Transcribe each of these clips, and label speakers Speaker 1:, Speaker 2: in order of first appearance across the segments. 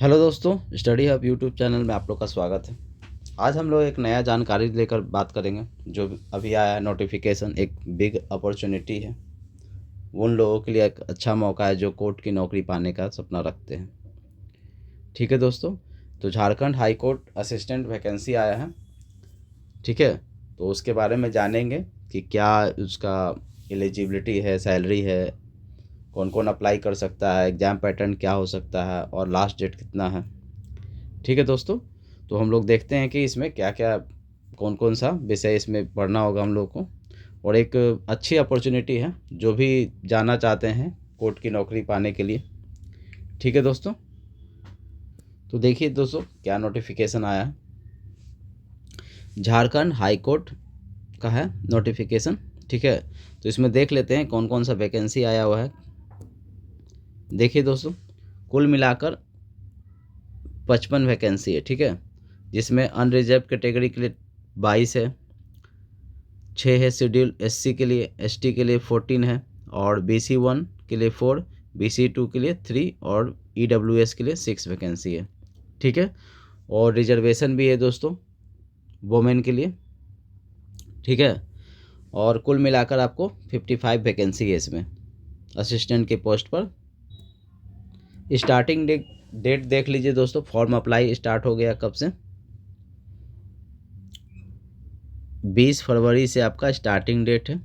Speaker 1: Hello दोस्तों, study hub YouTube channel में आप लोग का स्वागत है। आज हम लोग एक नया जानकारी लेकर बात करेंगे। जो अभी आया है नोटिफिकेशन, एक बिग अपॉर्चुनिटी है। उन लोगों के लिए एक अच्छा मौका है जो कोर्ट की नौकरी पाने का सपना रखते हैं। ठीक है दोस्तों, तो Jharkhand high court assistant vacancy आया है। ठीक है, तो उसके बारे में जानेंगे कि क्या उसका एलिजिबिलिटी है, सैलरी है, कौन कौन अप्लाई कर सकता है, एग्ज़ाम पैटर्न क्या हो सकता है और लास्ट डेट कितना है। ठीक है दोस्तों, तो हम लोग देखते हैं कि इसमें क्या क्या, कौन कौन सा विषय इसमें पढ़ना होगा हम लोग को। और एक अच्छी अपॉर्चुनिटी है जो भी जाना चाहते हैं कोर्ट की नौकरी पाने के लिए। ठीक है दोस्तों, तो देखिए दोस्तों क्या नोटिफिकेशन आया है। झारखंड हाई कोर्ट का है नोटिफिकेशन। ठीक है, तो इसमें देख लेते हैं कौन कौन सा वैकेंसी आया हुआ है। देखिए दोस्तों, कुल मिलाकर 55 वैकेंसी है। ठीक है, जिसमें अनरिजर्व कैटेगरी के लिए 22 है, 6 है शेड्यूल एससी के लिए, एसटी के लिए 14 है, और बीसी 1 के लिए 4, बीसी 2 के लिए 3 और ईडब्ल्यूएस के लिए 6 वैकेंसी है। ठीक है, और रिजर्वेशन भी है दोस्तों वोमेन के लिए। ठीक है, और कुल मिलाकर आपको 55 वैकेंसी है इसमें असिस्टेंट के पोस्ट पर। स्टार्टिंग डेट देख लीजिए दोस्तों, फॉर्म अप्लाई स्टार्ट हो गया कब से। 20 फरवरी से आपका स्टार्टिंग डेट है,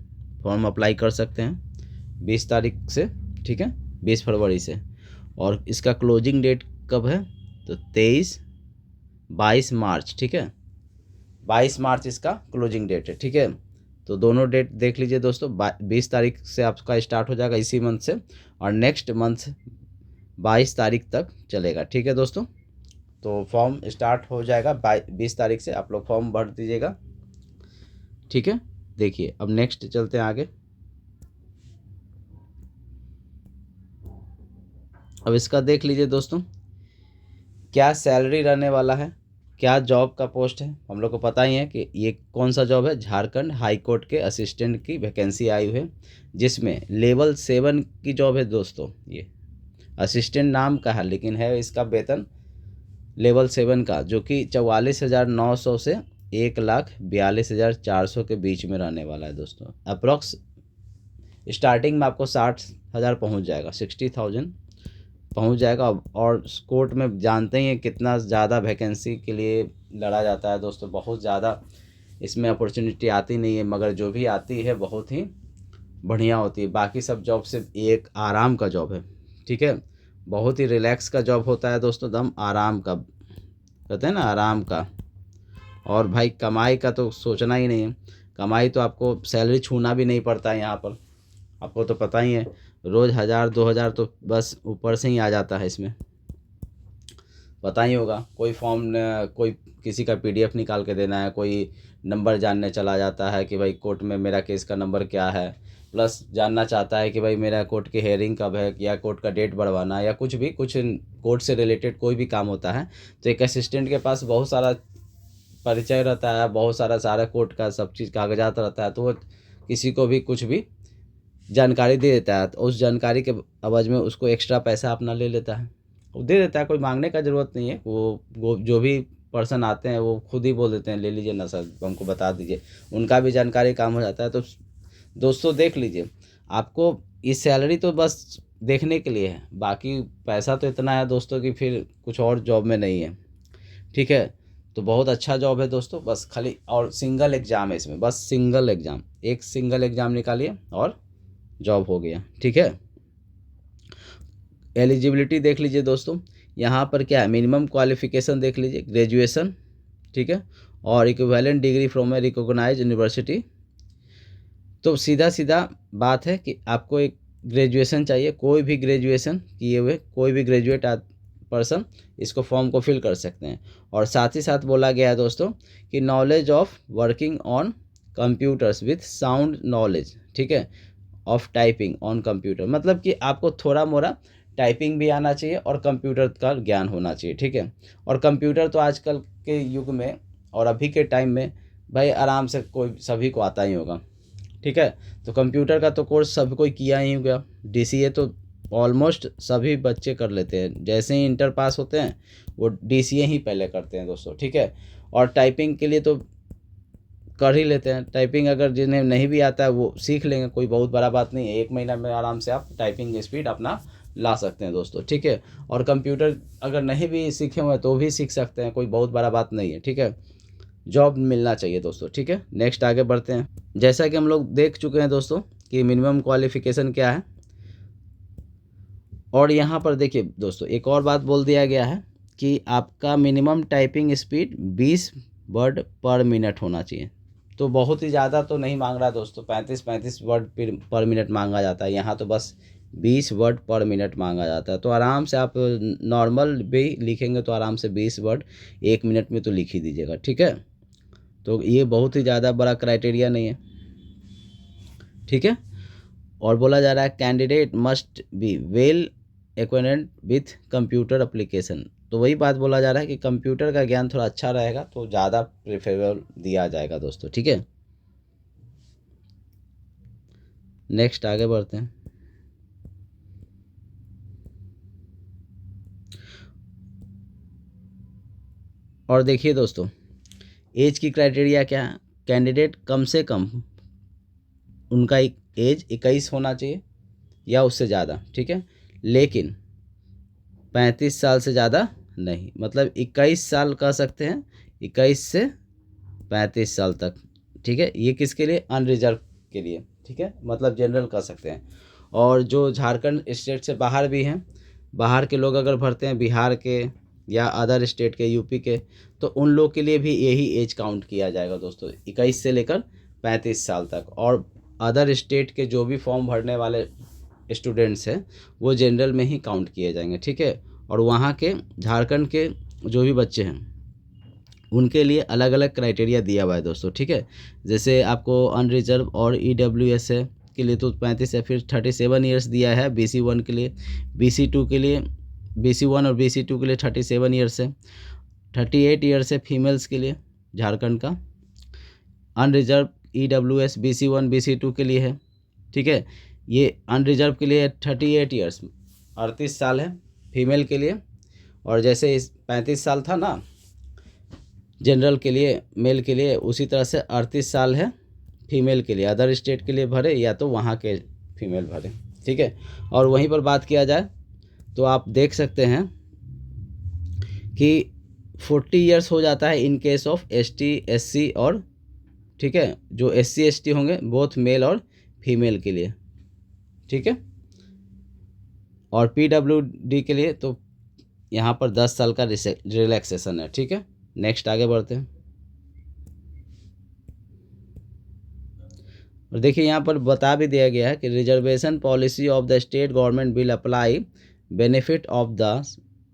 Speaker 1: फॉर्म अप्लाई कर सकते हैं 20 तारीख से। ठीक है, 20 फरवरी से। और इसका क्लोजिंग डेट कब है, तो 22 मार्च। ठीक है, 22 मार्च इसका क्लोजिंग डेट है। ठीक है, तो दोनों डेट देख लीजिए दोस्तों, 20 तारीख से आपका स्टार्ट हो जाएगा इसी मंथ से, और नेक्स्ट मंथ 22 तारीख तक चलेगा। ठीक है दोस्तों, तो फॉर्म स्टार्ट हो जाएगा 20 तारीख से, आप लोग फॉर्म भर दीजिएगा। ठीक है, देखिए अब नेक्स्ट चलते हैं आगे। अब इसका देख लीजिए दोस्तों, क्या सैलरी रहने वाला है, क्या जॉब का पोस्ट है। हम लोग को पता ही है कि ये कौन सा जॉब है, झारखंड हाई कोर्ट के असिस्टेंट की वैकेंसी आई हुई है, जिसमें लेवल 7 की जॉब है दोस्तों। ये असिस्टेंट नाम का है, लेकिन है इसका वेतन लेवल 7 का, जो कि 44,900 से 1,42,400 के बीच में रहने वाला है दोस्तों। अप्रॉक्स स्टार्टिंग में आपको 60,000 पहुँच जाएगा, 60,000 पहुंच जाएगा। और कोर्ट में जानते ही हैं कितना ज़्यादा वैकेंसी के लिए लड़ा जाता है दोस्तों, बहुत ज़्यादा इसमें अपॉर्चुनिटी आती नहीं है, मगर जो भी आती है बहुत ही बढ़िया होती है। बाकी सब जॉब से एक आराम का जॉब है। ठीक है, बहुत ही रिलैक्स का जॉब होता है दोस्तों, दम आराम का, कहते हैं ना आराम का। और भाई कमाई का तो सोचना ही नहीं है, कमाई तो आपको सैलरी छूना भी नहीं पड़ता है यहाँ पर। आपको तो पता ही है, रोज़ 1,000 2,000 तो बस ऊपर से ही आ जाता है इसमें। पता ही होगा, कोई फॉर्म कोई किसी का पीडीएफ निकाल के देना है, कोई नंबर जानने चला जाता है कि भाई कोर्ट में मेरा केस का नंबर क्या है, प्लस जानना चाहता है कि भाई मेरा कोर्ट की हेयरिंग कब है, या कोर्ट का डेट बढ़वाना, या कुछ भी, कुछ कोर्ट से रिलेटेड कोई भी काम होता है, तो एक असिस्टेंट के पास बहुत सारा परिचय रहता है, बहुत सारा सारा कोर्ट का सब चीज़ कागजात रहता है, तो वो किसी को भी कुछ भी जानकारी दे देता है, तो उस जानकारी के एवज में उसको एक्स्ट्रा पैसा अपना ले लेता है, वो दे देता है। कोई मांगने का ज़रूरत नहीं है, वो जो भी पर्सन आते हैं वो खुद ही बोल देते हैं ले लीजिए ना सर, हमको बता दीजिए, उनका भी जानकारी काम हो जाता है। तो दोस्तों देख लीजिए, आपको इस सैलरी तो बस देखने के लिए है, बाकी पैसा तो इतना है दोस्तों कि फिर कुछ और जॉब में नहीं है। ठीक है, तो बहुत अच्छा जॉब है दोस्तों, बस खाली और सिंगल एग्ज़ाम है इसमें, बस सिंगल एग्ज़ाम, एक सिंगल एग्ज़ाम निकालिए और जॉब हो गया। ठीक है, एलिजिबिलिटी देख लीजिए दोस्तों, यहाँ पर क्या है, मिनिमम क्वालिफिकेशन देख लीजिए, ग्रेजुएशन। ठीक है, और equivalent degree from a recognised university. तो सीधा सीधा बात है कि आपको एक ग्रेजुएशन चाहिए, कोई भी ग्रेजुएशन किए हुए कोई भी ग्रेजुएट पर्सन इसको फॉर्म को फिल कर सकते हैं। और साथ ही साथ बोला गया है दोस्तों कि knowledge of working on computers with sound knowledge. ठीक है, ऑफ टाइपिंग ऑन कंप्यूटर, मतलब कि आपको थोड़ा मोड़ा टाइपिंग भी आना चाहिए और कंप्यूटर का ज्ञान होना चाहिए। ठीक है, और कंप्यूटर तो आजकल के युग में और अभी के टाइम में भाई आराम से कोई सभी को आता ही होगा। ठीक है, तो कंप्यूटर का तो कोर्स सब कोई किया ही होगा, डीसीए तो ऑलमोस्ट सभी बच्चे कर लेते हैं। जैसे ही इंटर पास होते हैं वो DCA ही पहले करते हैं दोस्तों, ठीक है। और टाइपिंग के लिए तो कर ही लेते हैं। टाइपिंग अगर जिन्हें नहीं भी आता है वो सीख लेंगे, कोई बहुत बड़ा बात नहीं है। 1 महीना में आराम से आप टाइपिंग स्पीड अपना ला सकते हैं दोस्तों, ठीक है। और कंप्यूटर अगर नहीं भी सीखे हुए हैं तो भी सीख सकते हैं, कोई बहुत बड़ा बात नहीं है, ठीक है। जॉब मिलना चाहिए दोस्तों, ठीक है। नेक्स्ट आगे बढ़ते हैं। जैसा कि हम लोग देख चुके हैं दोस्तों कि मिनिमम क्वालिफ़िकेशन क्या है। और यहाँ पर देखिए दोस्तों एक और बात बोल दिया गया है कि आपका मिनिमम टाइपिंग स्पीड 20 वर्ड पर मिनट होना चाहिए। तो बहुत ही ज़्यादा तो नहीं मांग रहा दोस्तों, 35 वर्ड पर मिनट मांगा जाता है, यहाँ तो बस 20 वर्ड पर मिनट मांगा जाता है। तो आराम से आप नॉर्मल भी लिखेंगे तो आराम से 20 वर्ड 1 मिनट में तो लिख ही दीजिएगा, ठीक है। तो ये बहुत ही ज़्यादा बड़ा क्राइटेरिया नहीं है, ठीक है। और बोला जा रहा है candidate must be well acquainted with computer application. तो वही बात बोला जा रहा है कि कंप्यूटर का ज्ञान थोड़ा अच्छा रहेगा तो ज़्यादा प्रेफरेबल दिया जाएगा दोस्तों, ठीक है। नेक्स्ट आगे बढ़ते हैं। और देखिए दोस्तों एज की क्राइटेरिया क्या है। कैंडिडेट कम से कम उनका एज 21 होना चाहिए या उससे ज़्यादा, ठीक है। लेकिन 35 साल से ज़्यादा नहीं, मतलब 21 साल कह सकते हैं, 21 से 35 साल तक, ठीक है। ये किसके लिए, अनरिजर्व के लिए, ठीक है, मतलब जनरल कह सकते हैं। और जो झारखंड स्टेट से बाहर भी हैं, बाहर के लोग अगर भरते हैं, बिहार के या अदर स्टेट के, यूपी के, तो उन लोग के लिए भी यही एज काउंट किया जाएगा दोस्तों, 21 से लेकर 35 साल तक। और अदर स्टेट के जो भी फॉर्म भरने वाले स्टूडेंट्स हैं वो जनरल में ही काउंट किए जाएंगे, ठीक है। और वहाँ के झारखंड के जो भी बच्चे हैं उनके लिए अलग अलग क्राइटेरिया दिया हुआ है दोस्तों, ठीक है। जैसे आपको अनरिजर्व और EWS है के लिए तो 35 या फिर 37 ईयर्स दिया है। BC1 के लिए, BC2 के लिए, BC1 और BC2 के लिए 37 ईयर्स है। 38 ईयर्स है फीमेल्स के लिए झारखंड का। अनरिजर्व EWS BC1 BC2 के लिए है, ठीक है। ये अनरिजर्व के लिए 38 ईयर्स 38 साल है फीमेल के लिए। और जैसे इस 35 साल था ना जनरल के लिए मेल के लिए, उसी तरह से 38 साल है फीमेल के लिए। अदर स्टेट के लिए भरे या तो वहाँ के फीमेल भरे, ठीक है। और वहीं पर बात किया जाए तो आप देख सकते हैं कि 40 ईयर्स हो जाता है in case of ST SC और, ठीक है, जो SC ST होंगे बोथ मेल और फीमेल के लिए, ठीक है। और PWD के लिए तो यहाँ पर 10 साल का रिलैक्सेशन है, ठीक है। नेक्स्ट आगे बढ़ते हैं। और देखिए यहाँ पर बता भी दिया गया है कि reservation policy of the state government will apply benefit of the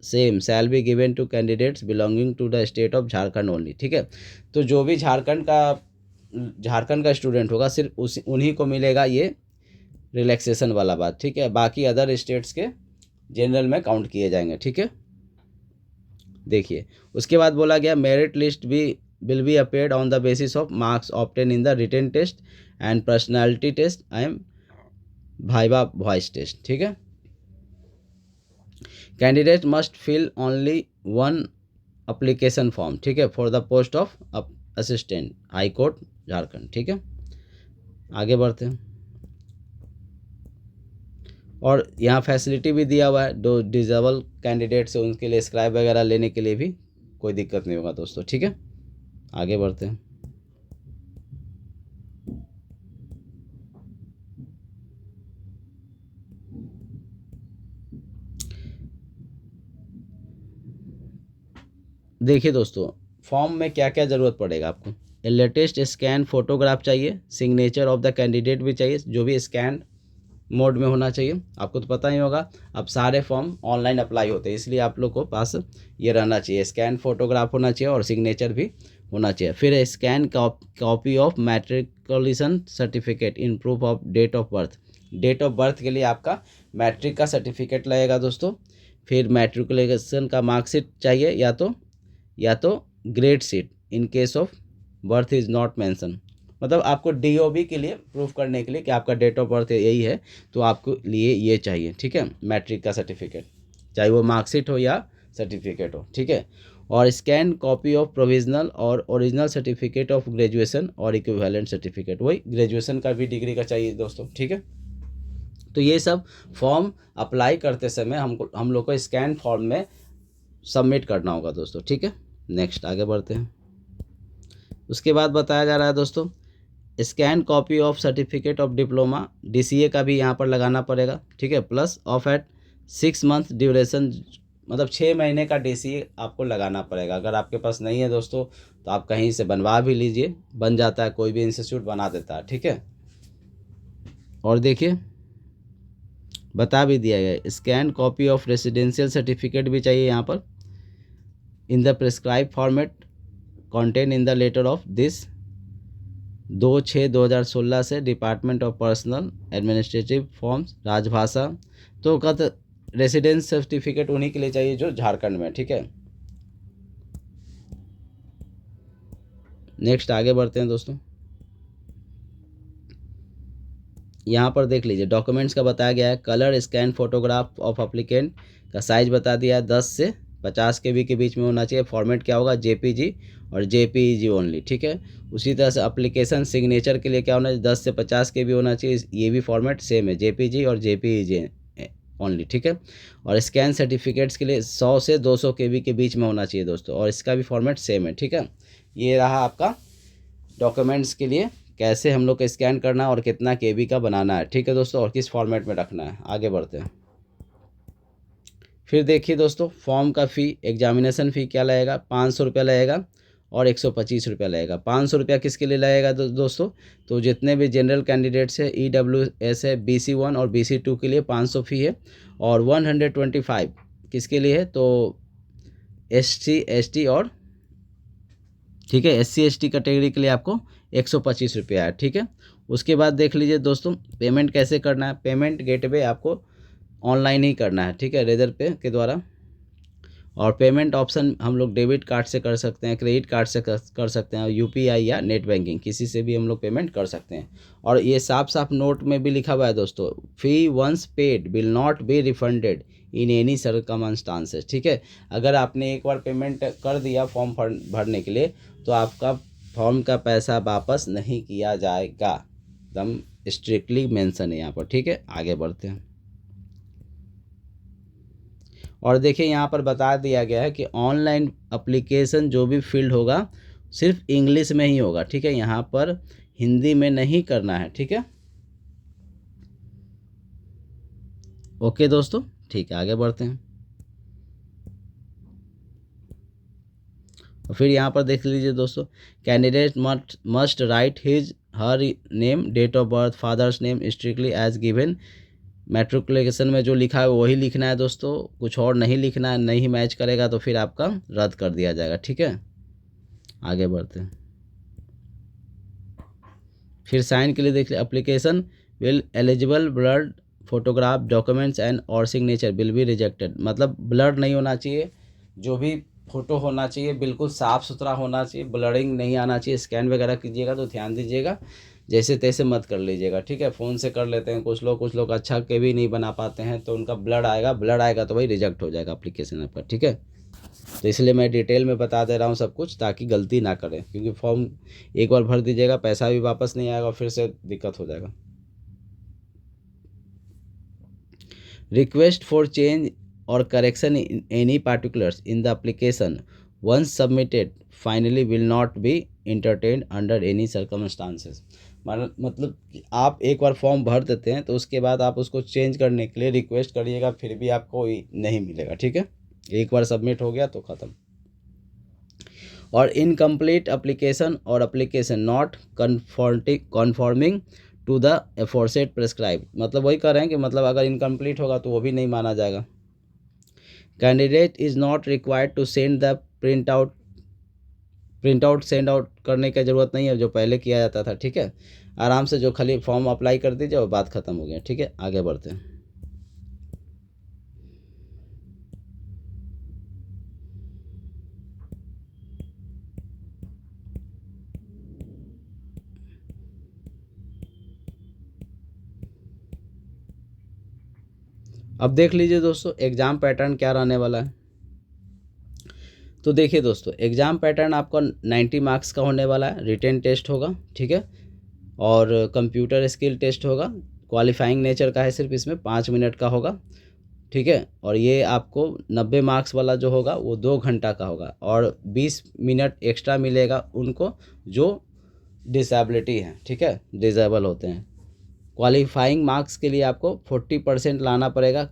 Speaker 1: same shall be given to candidates belonging to the state of Jharkhand only, ठीक है। तो जो भी झारखंड का स्टूडेंट होगा सिर्फ उन्हीं को मिलेगा ये रिलैक्सेशन वाला बात, ठीक है। बाकी अदर स्टेट्स के जनरल में काउंट किए जाएंगे, ठीक है। देखिए उसके बाद बोला गया मेरिट लिस्ट भी will be appeared on the basis of marks obtain in the written test and personality test and viva voce test, ठीक है। Candidate must fill only one application form, ठीक है, for the post of assistant high court Jharkhand, ठीक है। आगे बढ़ते हैं। और यहाँ फैसिलिटी भी दिया हुआ है, जो डिजेबल कैंडिडेट्स है उनके लिए स्क्राइब वगैरह लेने के लिए भी कोई दिक्कत नहीं होगा दोस्तों, ठीक है। आगे बढ़ते हैं। देखिए दोस्तों फॉर्म में क्या क्या ज़रूरत पड़ेगा आपको। लेटेस्ट स्कैन फोटोग्राफ चाहिए, सिग्नेचर ऑफ द कैंडिडेट भी चाहिए, जो भी स्कैन मोड में होना चाहिए। आपको तो पता ही होगा अब सारे फॉर्म ऑनलाइन अप्लाई होते हैं, इसलिए आप लोग को पास ये रहना चाहिए, स्कैन फोटोग्राफ होना चाहिए और सिग्नेचर भी होना चाहिए। फिर scan copy of matriculation certificate in proof of date of birth. Date of birth के लिए आपका मैट्रिक का सर्टिफिकेट लगेगा दोस्तों। फिर मैट्रिकुलेशन का मार्कशीट चाहिए या तो grade sheet in case of birth is not mention, मतलब आपको DOB के लिए प्रूफ करने के लिए कि आपका डेट ऑफ बर्थ यही है, तो आपको लिए ये चाहिए, ठीक है, मैट्रिक का सर्टिफिकेट, चाहे वो मार्कशीट हो या सर्टिफिकेट हो, ठीक है। और स्कैन कॉपी ऑफ प्रोविजनल और ओरिजिनल सर्टिफिकेट ऑफ ग्रेजुएशन और इक्विवेलेंट सर्टिफिकेट, वही ग्रेजुएशन का भी डिग्री का चाहिए दोस्तों, ठीक है। तो ये सब फॉर्म अप्लाई करते समय हम लोग को स्कैन फॉर्म में सबमिट करना होगा दोस्तों, ठीक है। नेक्स्ट आगे बढ़ते हैं। उसके बाद बताया जा रहा है दोस्तों, scan copy of certificate of diploma, DCA का भी यहाँ पर लगाना पड़ेगा, ठीक है, plus of at 6 month duration, मतलब 6 महीने का DCA आपको लगाना पड़ेगा। अगर आपके पास नहीं है दोस्तों तो आप कहीं से बनवा भी लीजिए, बन जाता है, कोई भी इंस्टीट्यूट बना देता है, ठीक है। और देखिए बता भी दिया गया है, scan copy of residential certificate भी चाहिए यहाँ पर in the prescribe format contain in the letter of this 2/6/2016 से department of personnel administrative forms राजभाषा। तो रेसिडेंस सर्टिफिकेट उन्हीं के लिए चाहिए जो झारखंड में, ठीक है। नेक्स्ट आगे बढ़ते हैं दोस्तों। यहाँ पर देख लीजिए डॉक्यूमेंट्स का बताया गया है, colour scan photograph of applicant का साइज बता दिया है, 10 से 50 KB के बीच में होना चाहिए। फॉर्मेट क्या होगा, JPG और JPEG ओनली, ठीक है। उसी तरह से अप्लीकेशन सिग्नेचर के लिए क्या होना चाहिए, 10 से 50 KB होना चाहिए, ये भी फॉर्मेट सेम है, JPG और JPEG ओनली, ठीक है। और स्कैन सर्टिफिकेट्स के लिए 100 से 200 KB के बीच में होना चाहिए दोस्तों, और इसका भी फॉर्मेट सेम है, ठीक है। ये रहा आपका डॉक्यूमेंट्स के लिए कैसे हम लोग को स्कैन करना है और कितना KB का बनाना है, ठीक है दोस्तों, और किस फॉर्मेट में रखना है। आगे बढ़ते हैं। फिर देखिए दोस्तों, फॉर्म का फ़ी, एग्जामिनेशन फ़ी क्या लगेगा, 500 रुपया लगेगा और 125 रुपया लगेगा। 500 रुपया किसके लिए लगेगा दोस्तों, तो जितने भी जनरल कैंडिडेट्स है, EWS है, BC1 और BC2 के लिए 500 फ़ी है, और 125 किसके लिए है, तो SC ST और, ठीक है, SC ST कैटेगरी के लिए आपको 125 रुपया है, ठीक है। उसके बाद देख लीजिए दोस्तों, पेमेंट कैसे करना है। पेमेंट गेटवे आपको ऑनलाइन ही करना है, ठीक है, रेजर पे के द्वारा। और पेमेंट ऑप्शन हम लोग डेबिट कार्ड से कर सकते हैं, क्रेडिट कार्ड से कर सकते हैं, और UPI या नेट बैंकिंग किसी से भी हम लोग पेमेंट कर सकते हैं। और ये साफ साफ नोट में भी लिखा हुआ है दोस्तों, fee once paid will not be refunded in any circumstances, ठीक है। अगर आपने एक बार पेमेंट कर दिया फॉर्म भरने के लिए, तो आपका फॉर्म का पैसा वापस नहीं किया जाएगा, एकदम स्ट्रिक्टली मेंशन है यहाँ पर, ठीक है। आगे बढ़ते हैं। और देखिए यहाँ पर बता दिया गया है कि ऑनलाइन एप्लीकेशन जो भी फील्ड होगा सिर्फ इंग्लिश में ही होगा, ठीक है, यहाँ पर हिंदी में नहीं करना है, ठीक है। ओके दोस्तों, ठीक है, आगे बढ़ते हैं। और फिर यहाँ पर देख लीजिए दोस्तों, candidate must write his her name, date of birth, father's name strictly as given. Matriculation में जो लिखा है वही लिखना है दोस्तों, कुछ और नहीं लिखना है, नहीं मैच करेगा तो फिर आपका रद्द कर दिया जाएगा, ठीक है। आगे बढ़ते हैं। फिर साइन के लिए देख लिया, application will eligible blood photograph documents and और सिग्नेचर विल बी रिजेक्टेड, मतलब ब्लड नहीं होना चाहिए, जो भी फ़ोटो होना चाहिए बिल्कुल साफ़ सुथरा होना चाहिए, ब्लडिंग नहीं आना चाहिए। स्कैन वगैरह कीजिएगा तो ध्यान दीजिएगा, जैसे तैसे मत कर लीजिएगा, ठीक है। फ़ोन से कर लेते हैं कुछ लोग अच्छा के भी नहीं बना पाते हैं, तो उनका ब्लड आएगा तो वही रिजेक्ट हो जाएगा एप्लीकेशन आपका, ठीक है। तो इसलिए मैं डिटेल में बता दे रहा हूँ सब कुछ, ताकि गलती ना करें, क्योंकि फॉर्म एक बार भर दीजिएगा, पैसा भी वापस नहीं आएगा, फिर से दिक्कत हो जाएगा। रिक्वेस्ट फॉर चेंज और correction in any particulars in the application once submitted finally will not be entertain under any circumstances. मतलब आप एक बार फॉर्म भर देते हैं तो उसके बाद आप उसको चेंज करने के लिए रिक्वेस्ट करिएगा, फिर भी आपको नहीं मिलेगा, ठीक है। एक बार सबमिट हो गया तो ख़त्म। और इनकम्प्लीट एप्लीकेशन और application not conforming to the aforesaid prescribe, मतलब वही कह रहे हैं कि मतलब अगर इनकम्प्लीट होगा तो वो भी नहीं माना जाएगा। Candidate is not required to send the print out send out करने की ज़रूरत नहीं है, जो पहले किया जाता था, ठीक है। आराम से जो खाली फॉर्म अप्लाई कर दीजिए और बात ख़त्म हो गया, ठीक है। आगे बढ़ते हैं। अब देख लीजिए दोस्तों एग्ज़ाम पैटर्न क्या रहने वाला है। तो देखिए दोस्तों एग्ज़ाम पैटर्न आपका 90 मार्क्स का होने वाला है। रिटेन टेस्ट होगा, ठीक है, और कंप्यूटर स्किल टेस्ट होगा। क्वालिफाइंग नेचर का है, सिर्फ इसमें 5 मिनट का होगा, ठीक है। और ये आपको 90 मार्क्स वाला जो होगा वो 2 घंटा का होगा, और 20 मिनट एक्स्ट्रा मिलेगा उनको जो डिसेबिलिटी है, ठीक है, डिसेबल होते हैं। क्वालिफाइंग मार्क्स के लिए आपको 40% लाना पड़ेगा।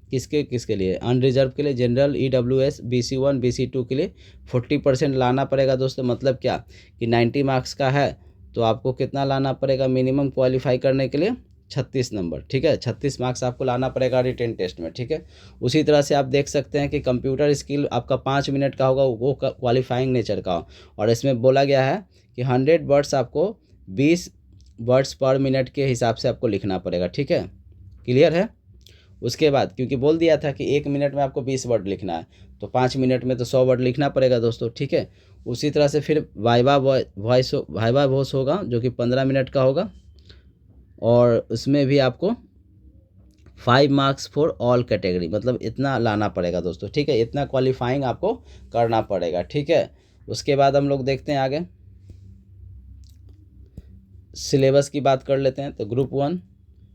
Speaker 1: किसके किसके लिए? अनरिजर्व के लिए, जनरल, EWS, BC1 BC2 के लिए 40% लाना पड़ेगा दोस्तों। मतलब क्या कि 90 मार्क्स का है तो आपको कितना लाना पड़ेगा मिनिमम क्वालिफाई करने के लिए? 36 नंबर, ठीक है। 36 मार्क्स आपको लाना पड़ेगा रिटेन टेस्ट में, ठीक है। उसी तरह से आप देख सकते हैं कि कंप्यूटर स्किल आपका 5 मिनट का होगा, वो क्वालिफाइंग नेचर का हो। और इसमें बोला गया है कि 100 वर्ड्स आपको 20 वर्ड्स पर मिनट के हिसाब से आपको लिखना पड़ेगा, ठीक है। क्लियर है? उसके बाद क्योंकि बोल दिया था कि 1 मिनट में आपको 20 वर्ड लिखना है, तो 5 मिनट में तो 100 वर्ड लिखना पड़ेगा दोस्तों, ठीक है। उसी तरह से फिर वाइवा वॉइस होगा जो कि 15 मिनट का होगा, और उसमें भी आपको 5 मार्क्स फॉर ऑल कैटेगरी, मतलब इतना लाना पड़ेगा दोस्तों, ठीक है। इतना क्वालिफाइंग आपको करना पड़ेगा, ठीक है। उसके बाद हम लोग देखते हैं आगे सिलेबस की बात कर लेते हैं। तो ग्रुप 1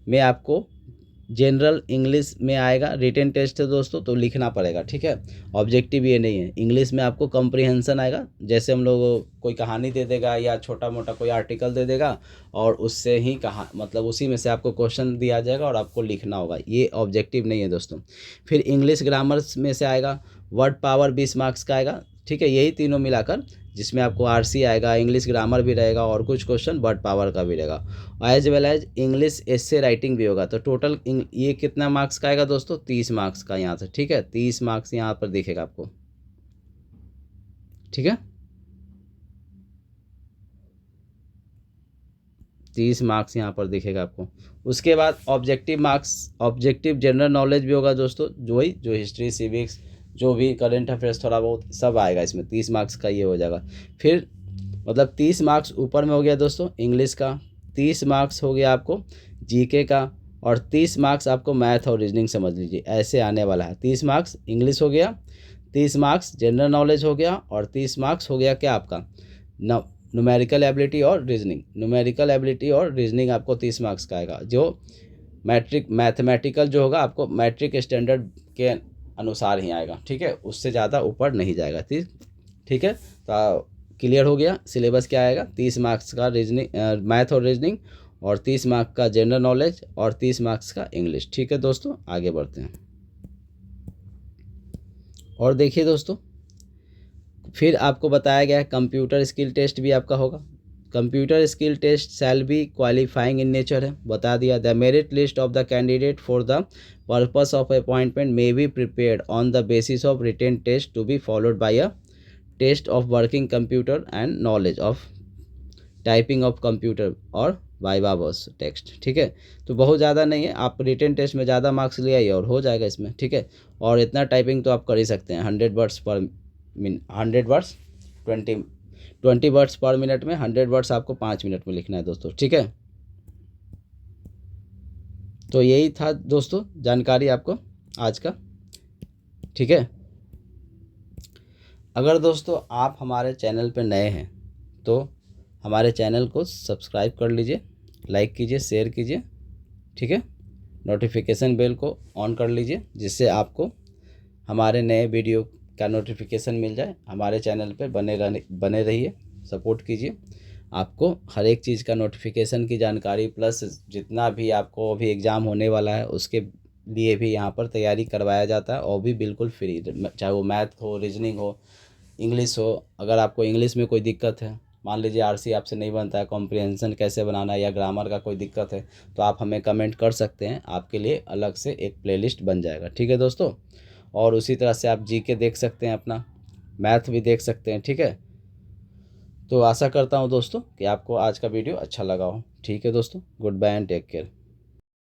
Speaker 1: में आपको जनरल इंग्लिश में आएगा। रिटेन टेस्ट है दोस्तों, तो लिखना पड़ेगा, ठीक है। ऑब्जेक्टिव ये नहीं है। इंग्लिश में आपको कॉम्प्रिहेंशन आएगा, जैसे हम लोग कोई कहानी दे देगा या छोटा मोटा कोई आर्टिकल दे देगा, और उससे ही मतलब उसी में से आपको क्वेश्चन दिया जाएगा और आपको लिखना होगा। ये ऑब्जेक्टिव नहीं है दोस्तों। फिर इंग्लिश ग्रामर में से आएगा, वर्ड पावर 20 मार्क्स का आएगा, ठीक है। यही तीनों मिलाकर, जिसमें आपको RC आएगा, इंग्लिश ग्रामर भी रहेगा, और कुछ क्वेश्चन वर्ड पावर का भी रहेगा, एज वेल एज इंग्लिश एस्से राइटिंग भी होगा। तो टोटल ये कितना मार्क्स का आएगा दोस्तों? 30 मार्क्स का यहाँ से, ठीक है। 30 मार्क्स यहाँ पर दिखेगा आपको, ठीक है। 30 मार्क्स यहाँ पर दिखेगा आपको। उसके बाद objective marks, objective general knowledge भी होगा दोस्तों, जो हिस्ट्री, सिविक्स, जो भी करंट अफेयर्स थोड़ा बहुत सब आएगा इसमें। 30 मार्क्स का ये हो जाएगा। फिर मतलब 30 मार्क्स ऊपर में हो गया दोस्तों इंग्लिश का, 30 मार्क्स हो गया आपको GK का, और 30 मार्क्स आपको मैथ और रीजनिंग समझ लीजिए, ऐसे आने वाला है। 30 मार्क्स इंग्लिश हो गया, 30 मार्क्स जनरल नॉलेज हो गया, और 30 मार्क्स हो गया क्या आपका न्यूमेरिकल एबिलिटी और रीजनिंग। न्यूमेरिकल एबिलिटी और रीजनिंग आपको 30 मार्क्स का आएगा, जो मैथमेटिकल जो होगा आपको मैट्रिक स्टैंडर्ड के अनुसार ही आएगा, ठीक है। उससे ज़्यादा ऊपर नहीं जाएगा, ठीक है। तो क्लियर हो गया सिलेबस क्या आएगा। 30 मार्क्स का रीजनिंग, मैथ और रीजनिंग, और 30 मार्क्स का जनरल नॉलेज, और 30 मार्क्स का इंग्लिश, ठीक है दोस्तों। आगे बढ़ते हैं और देखिए दोस्तों, फिर आपको बताया गया है कंप्यूटर स्किल टेस्ट भी आपका होगा। Computer skill test shall be qualifying in nature है, बता दिया। The merit list of the candidate for the purpose of appointment may be prepared on the basis of written test to be followed by a test of working computer and knowledge of typing of computer और viva voce text, ठीक है। तो बहुत ज़्यादा नहीं है, आप written test में ज़्यादा मार्क्स ले आइए और हो जाएगा इसमें, ठीक है। और इतना टाइपिंग तो आप कर ही सकते हैं। 100 वर्ड्स पर 100 वर्ड्स 20 वर्ड्स पर मिनट में 100 वर्ड्स आपको 5 मिनट में लिखना है दोस्तों, ठीक है। तो यही था दोस्तों जानकारी आपको आज का, ठीक है। अगर दोस्तों आप हमारे चैनल पर नए हैं तो हमारे चैनल को सब्सक्राइब कर लीजिए, लाइक कीजिए, शेयर कीजिए, ठीक है। नोटिफिकेशन बेल को ऑन कर लीजिए, जिससे आपको हमारे नए वीडियो का नोटिफिकेशन मिल जाए। हमारे चैनल पर बने रहिए, सपोर्ट कीजिए। आपको हर एक चीज़ का नोटिफिकेशन की जानकारी, प्लस जितना भी आपको अभी एग्ज़ाम होने वाला है उसके लिए भी यहाँ पर तैयारी करवाया जाता है, और भी बिल्कुल फ्री, चाहे वो मैथ हो, रीजनिंग हो, इंग्लिश हो। अगर आपको इंग्लिश में कोई दिक्कत है, मान लीजिए RC आपसे नहीं बनता है, कॉम्प्रिहेंशन कैसे बनाना है, या ग्रामर का कोई दिक्कत है, तो आप हमें कमेंट कर सकते हैं। आपके लिए अलग से एक प्लेलिस्ट बन जाएगा, ठीक है दोस्तों। और उसी तरह से आप GK देख सकते हैं, अपना मैथ भी देख सकते हैं, ठीक है। तो आशा करता हूँ दोस्तों कि आपको आज का वीडियो अच्छा लगा हो, ठीक है दोस्तों। Goodbye and take care.